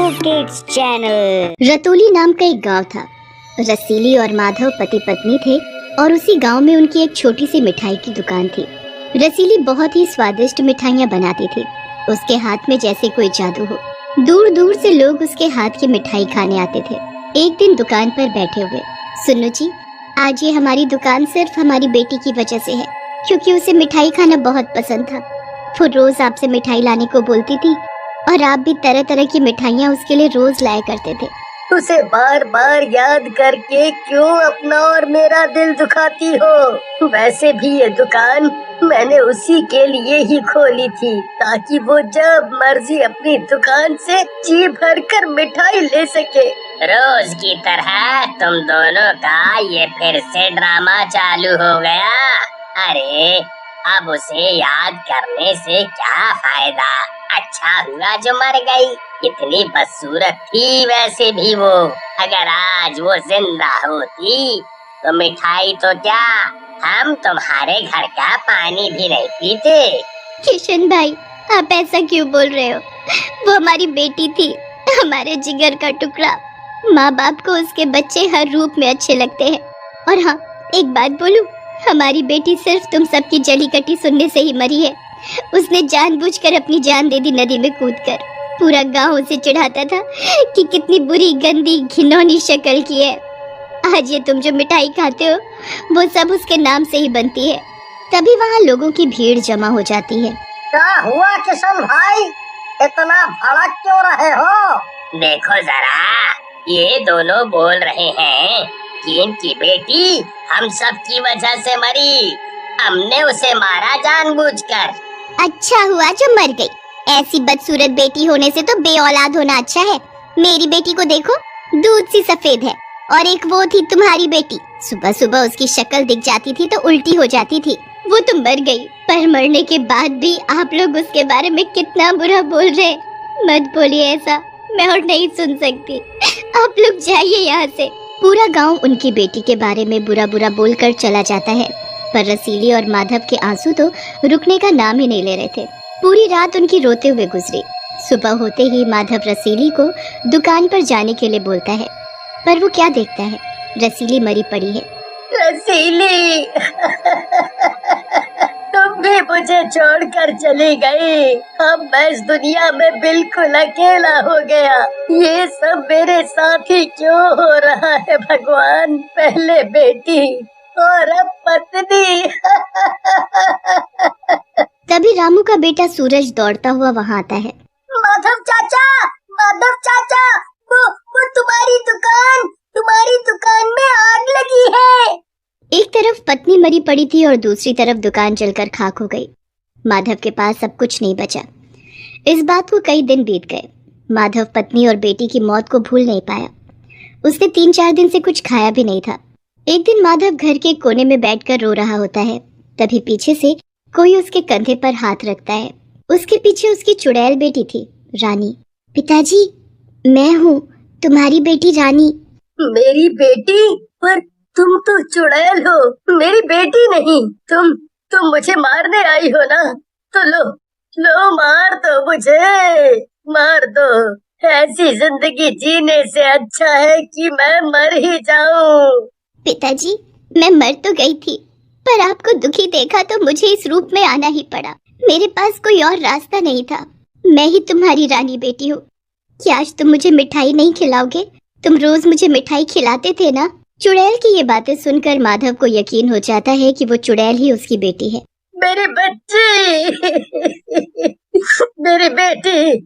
रंगू kids channel. Ratauli नाम का एक गांव था। रसीली और माधव पति पत्नी थे और उसी गांव में उनकी एक छोटी सी मिठाई की दुकान थी। रसीली बहुत ही स्वादिष्ट मिठाइयाँ बनाती थी। उसके हाथ में जैसे कोई जादू हो। दूर दूर से लोग उसके हाथ की मिठाई खाने आते थे। एक दिन दुकान पर बैठे हुए, सुनो जी, आज ये हमारी दुकान सिर्फ हमारी बेटी की वजह से है, क्योंकि उसे मिठाई खाना बहुत पसंद था। वो रोज आपसे मिठाई लाने को बोलती थी और आप भी तरह तरह की मिठाइयाँ उसके लिए रोज लाया करते थे। उसे बार बार याद करके क्यों अपना और मेरा दिल दुखाती हो? वैसे भी ये दुकान मैंने उसी के लिए ही खोली थी, ताकि वो जब मर्जी अपनी दुकान से जी भर कर मिठाई ले सके। रोज की तरह तुम दोनों का ये फिर से ड्रामा चालू हो गया। अरे अब उसे याद करने से क्या फायदा? अच्छा हुआ जो मर गई। इतनी बदसूरत थी वैसे भी वो। अगर आज वो जिंदा होती तो मिठाई तो क्या, हम तुम्हारे घर का पानी भी नहीं पीते। किशन भाई, आप ऐसा क्यों बोल रहे हो? वो हमारी बेटी थी, हमारे जिगर का टुकड़ा। माँ बाप को उसके बच्चे हर रूप में अच्छे लगते हैं। और हाँ, एक बात बोलूं, हमारी बेटी सिर्फ तुम सबकी जली कटी सुनने से ही मरी है। उसने जानबूझकर अपनी जान दे दी नदी में कूदकर। पूरा गांव उसे चिढ़ाता था कि कितनी बुरी, गंदी, घिनौनी शक्ल की है। आज ये तुम जो मिठाई खाते हो वो सब उसके नाम से ही बनती है। तभी वहाँ लोगों की भीड़ जमा हो जाती है। क्या हुआ किशन भाई, इतना भड़क क्यों रहे हो? देखो जरा, ये दोनों बोल रहे हैं कि इनकी बेटी हम सब की वजह से मरी। हमने उसे मारा जानबूझकर। अच्छा हुआ जो मर गई। ऐसी बदसूरत बेटी होने से तो बेऔलाद होना अच्छा है। मेरी बेटी को देखो, दूध सी सफेद है। और एक वो थी तुम्हारी बेटी, सुबह सुबह उसकी शक्ल दिख जाती थी तो उल्टी हो जाती थी। वो तो मर गई, पर मरने के बाद भी आप लोग उसके बारे में कितना बुरा बोल रहे। मत बोलिए ऐसा, मैं और नहीं सुन सकती। आप लोग जाइए यहाँ से। पूरा गांव उनकी बेटी के बारे में बुरा बुरा बोलकर चला जाता है, पर रसीली और माधव के आंसू तो रुकने का नाम ही नहीं ले रहे थे। पूरी रात उनकी रोते हुए गुजरी। सुबह होते ही माधव रसीली को दुकान पर जाने के लिए बोलता है, पर वो क्या देखता है, रसीली मरी पड़ी है। रसीली, तुम भी मुझे छोड़कर चली गई। अब मैं इस दुनिया में बिल्कुल अकेला हो गया। ये सब मेरे साथ ही क्यों हो रहा है भगवान? पहले बेटी और अब पत्नी। तभी रामू का बेटा सूरज दौड़ता हुआ वहाँ आता है। माधव चाचा, माधव चाचा, वो तुम्हारी दुकान में आग लगी है। एक तरफ पत्नी मरी पड़ी थी और दूसरी तरफ दुकान जलकर खाक हो गई। माधव के पास अब कुछ नहीं बचा। इस बात को कई दिन बीत गए। माधव पत्नी और बेटी की मौत को भूल नहीं पाया। उसने 3-4 दिन से कुछ खाया भी नहीं था। एक दिन माधव घर के कोने में बैठकर रो रहा होता है। तभी पीछे से कोई उसके कंधे पर हाथ रखता है। उसके पीछे उसकी चुड़ैल बेटी थी, रानी। पिताजी, मैं हूँ, तुम्हारी बेटी रानी। मेरी बेटी? पर तुम तो चुड़ैल हो, मेरी बेटी नहीं। तुम मुझे मारने आई हो ना? तो लो मार दो मुझे, मार दो। ऐसी जिंदगी जीने से अच्छा है कि मैं मर ही जाऊं। पिताजी, मैं मर तो गई थी, पर आपको दुखी देखा तो मुझे इस रूप में आना ही पड़ा। मेरे पास कोई और रास्ता नहीं था। मैं ही तुम्हारी रानी बेटी हूँ। क्या आज तुम मुझे मिठाई नहीं खिलाओगे? तुम रोज मुझे मिठाई खिलाते थे ना? चुड़ैल की ये बातें सुनकर माधव को यकीन हो जाता है कि वो चुड़ैल ही उसकी बेटी है। मेरी बच्ची, मेरी बेटी,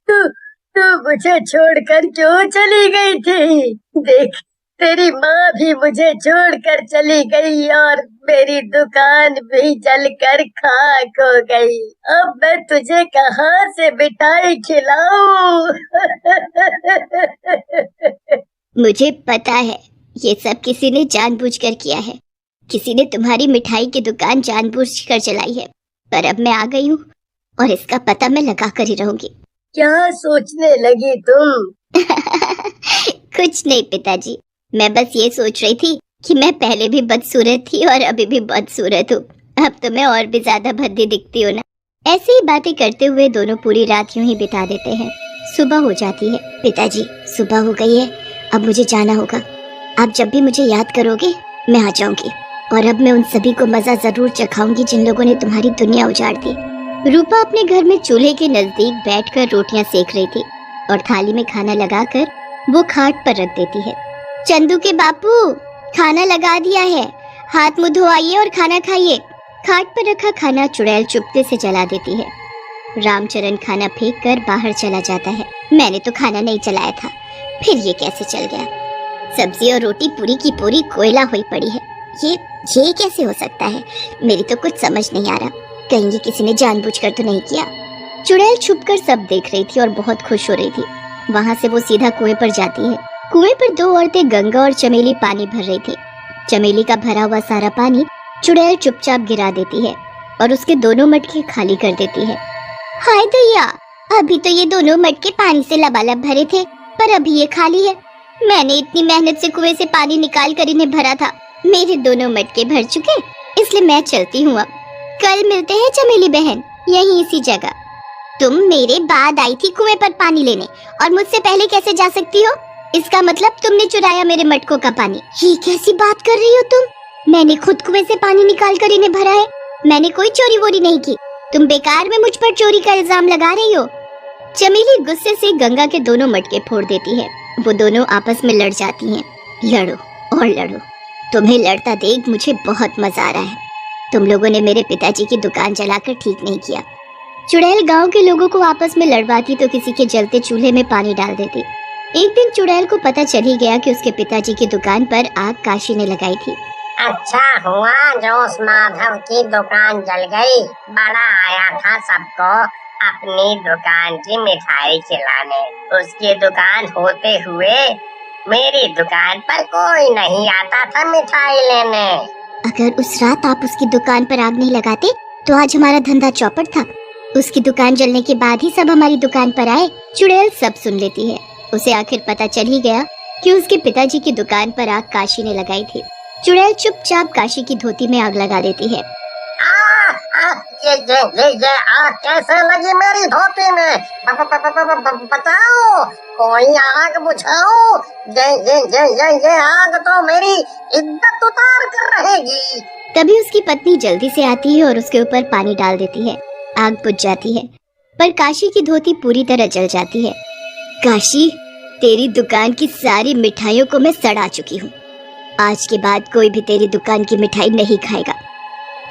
तू मुझे छोड़कर क्यों चली गई थी? देख, तेरी माँ भी मुझे छोड़कर चली गई और मेरी दुकान भी जलकर खाक हो गई। अब मैं तुझे कहाँ से मिठाई खिलाऊं? मुझे पता है, ये सब किसी ने जानबूझकर किया है। किसी ने तुम्हारी मिठाई की दुकान जानबूझकर चलाई है। पर अब मैं आ गई हूँ और इसका पता मैं लगा कर ही रहूंगी। क्या सोचने लगी तुम? कुछ नहीं पिताजी, मैं बस ये सोच रही थी कि मैं पहले भी बदसूरत थी और अभी भी बदसूरत हूँ। अब तो मैं और भी ज्यादा भद्दी दिखती हूँ ना। ऐसे ही बातें करते हुए दोनों पूरी रात यूं ही बिता देते हैं। सुबह हो जाती है। पिताजी, सुबह हो गई है, अब मुझे जाना होगा। आप जब भी मुझे याद करोगे मैं आ जाऊंगी, और अब मैं उन सभी को मजा जरूर चखाऊंगी जिन लोगों ने तुम्हारी दुनिया उजाड़ दी। रूपा अपने घर में चूल्हे के नजदीक बैठकर रोटियां सेक रही थी और थाली में खाना लगाकर वो खाट पर रख देती है। चंदू के बापू, खाना लगा दिया है, हाथ मुंह धोइए और खाना खाइए। खाट पर रखा खाना चुड़ैल चुपके से जला देती है। रामचरण खाना फेंक कर बाहर चला जाता है। मैंने तो खाना नहीं चलाया था, फिर ये कैसे चल गया? सब्जी और रोटी पूरी की पूरी कोयला हुई पड़ी है। ये कैसे हो सकता है? मेरी तो कुछ समझ नहीं आ रहा। कहीं ये किसी ने जानबूझकर तो नहीं किया? चुड़ैल छुपकर सब देख रही थी और बहुत खुश हो रही थी। वहाँ से वो सीधा कुएं पर जाती है। कुएं पर दो औरतें गंगा और चमेली पानी भर रही थी। चमेली का भरा हुआ सारा पानी चुड़ैल चुपचाप गिरा देती है और उसके दोनों मटके खाली कर देती है। हाय दैया, अभी तो ये दोनों मटके पानी से लबालब भरे थे, पर अभी ये खाली है। मैंने इतनी मेहनत से कुएं से पानी निकाल कर इन्हें भरा था। मेरे दोनों मटके भर चुके, इसलिए मैं चलती हूँ। अब कल मिलते हैं चमेली बहन, यहीं इसी जगह। तुम मेरे बाद आई थी कुएं पर पानी लेने, और मुझसे पहले कैसे जा सकती हो? इसका मतलब तुमने चुराया मेरे मटकों का पानी। ये कैसी बात कर रही हो तुम? मैंने खुद कुएं से पानी निकाल कर इन्हें भरा है। मैंने कोई चोरी वोरी नहीं की। तुम बेकार में मुझ पर चोरी का इल्जाम लगा रही हो। चमेली गुस्से से गंगा के दोनों मटके फोड़ देती है। वो दोनों आपस में लड़ जाती हैं। लड़ो और लड़ो, तुम्हें लड़ता देख मुझे बहुत मजा आ रहा है। तुम लोगों ने मेरे पिताजी की दुकान जलाकर ठीक नहीं किया। चुड़ैल गांव के लोगों को आपस में लड़वाती तो किसी के जलते चूल्हे में पानी डाल देती। एक दिन चुड़ैल को पता चल ही गया कि उसके पिताजी की दुकान पर आग काशी ने लगाई थी। अच्छा हुआ जो उस माधव की दुकान जल गई। बड़ा आया था सबको अपनी दुकान की मिठाई खिलाने। उसकी दुकान होते हुए मेरी दुकान पर कोई नहीं आता था मिठाई लेने। अगर उस रात आप उसकी दुकान पर आग नहीं लगाते तो आज हमारा धंधा चौपट था। उसकी दुकान जलने के बाद ही सब हमारी दुकान पर आए। चुड़ैल सब सुन लेती है। उसे आखिर पता चल ही गया कि उसके पिताजी की दुकान पर आग काशी ने लगाई थी। चुड़ैल चुपचाप काशी की धोती में आग लगा देती है। ये आग कैसे लगी मेरी धोती में? बताओ, कोई आग बुझाओ। ये आग तो मेरी इज्जत उतार कर रहेगी। तभी उसकी पत्नी जल्दी से आती है और उसके ऊपर पानी डाल देती है। आग बुझ जाती है, पर काशी की धोती पूरी तरह जल जाती है। काशी, तेरी दुकान की सारी मिठाइयों को मैं सड़ा चुकी हूँ। आज के बाद कोई भी तेरी दुकान की मिठाई नहीं खाएगा।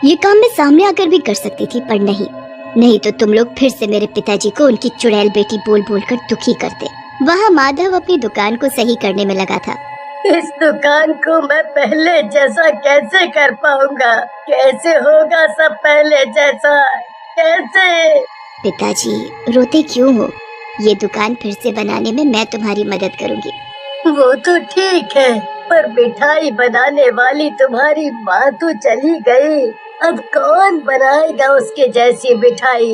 ये काम मैं सामने आकर भी कर सकती थी, पर नहीं तो तुम लोग फिर से मेरे पिताजी को उनकी चुड़ैल बेटी बोल बोल कर दुखी करते। वहाँ माधव अपनी दुकान को सही करने में लगा था। इस दुकान को मैं पहले जैसा कैसे कर पाऊंगा? कैसे होगा सब पहले जैसा? कैसे? पिताजी, रोते क्यों हो? ये दुकान फिर से बनाने में मैं तुम्हारी मदद करूंगी। वो तो ठीक है, पर मिठाई बनाने वाली तुम्हारी माँ तो चली गई। अब कौन बनाएगा उसके जैसी मिठाई?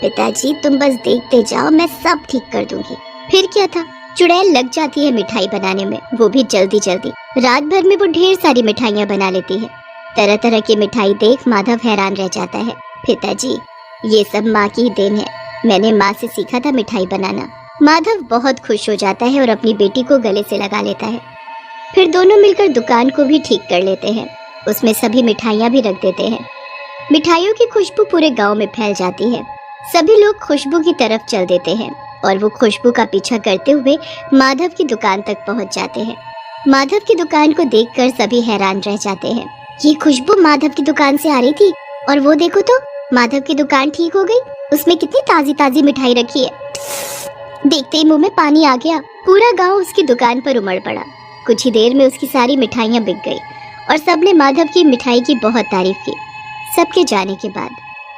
पिताजी, तुम बस देखते जाओ, मैं सब ठीक कर दूंगी। फिर क्या था, चुड़ैल लग जाती है मिठाई बनाने में, वो भी जल्दी जल्दी। रात भर में वो ढेर सारी मिठाइयाँ बना लेती है। तरह तरह की मिठाई देख माधव हैरान रह जाता है। पिताजी, ये सब माँ की देन है। मैंने माँ से सीखा था मिठाई बनाना। माधव बहुत खुश हो जाता है और अपनी बेटी को गले से लगा लेता है। फिर दोनों मिलकर दुकान को भी ठीक कर लेते हैं। उसमें सभी मिठाइयाँ भी रख देते हैं। मिठाइयों की खुशबू पूरे गांव में फैल जाती है। सभी लोग खुशबू की तरफ चल देते हैं और वो खुशबू का पीछा करते हुए माधव की दुकान तक पहुंच जाते हैं। माधव की दुकान को देखकर सभी हैरान रह जाते हैं। ये खुशबू माधव की दुकान से आ रही थी, और वो देखो तो माधव की दुकान ठीक हो गई। उसमें कितनी ताजी ताजी मिठाई रखी है। देखते ही मुंह में पानी आ गया। पूरा गांव उसकी दुकान पर उमड़ पड़ा। कुछ ही देर में उसकी सारी मिठाइयाँ बिक गई और सबने माधव की मिठाई की बहुत तारीफ की। सबके जाने के बाद,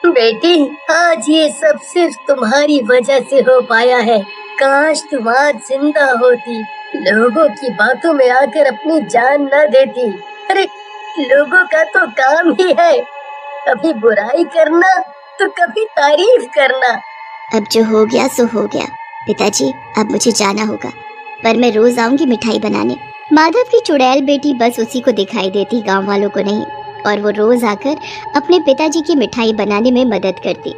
बेटी, आज ये सब सिर्फ तुम्हारी वजह से हो पाया है। काश तुम आज जिंदा होती, लोगों की बातों में आकर अपनी जान न देती। अरे, लोगों का तो काम ही है कभी बुराई करना तो कभी तारीफ करना। अब जो हो गया सो हो गया। पिताजी, अब मुझे जाना होगा, पर मैं रोज आऊंगी मिठाई बनाने। माधव की चुड़ैल बेटी बस उसी को दिखाई देती, गांव वालों को नहीं, और वो रोज आकर अपने पिताजी की मिठाई बनाने में मदद करती।